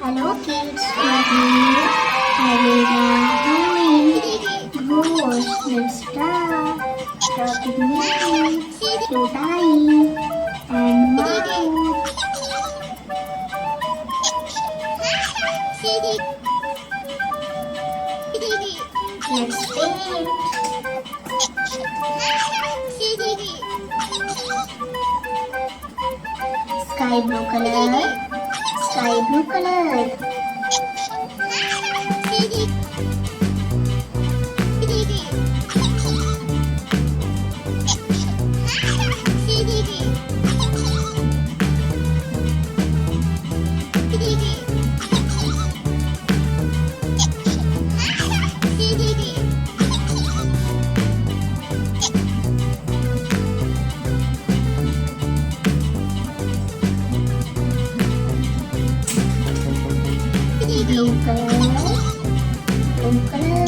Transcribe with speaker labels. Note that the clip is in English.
Speaker 1: Hello kids, today I will doing ghost. Let's start. Talking minutes, to time and mouth. Let's paint. Sky blue color. Sky blue color. Blue color. Blue color.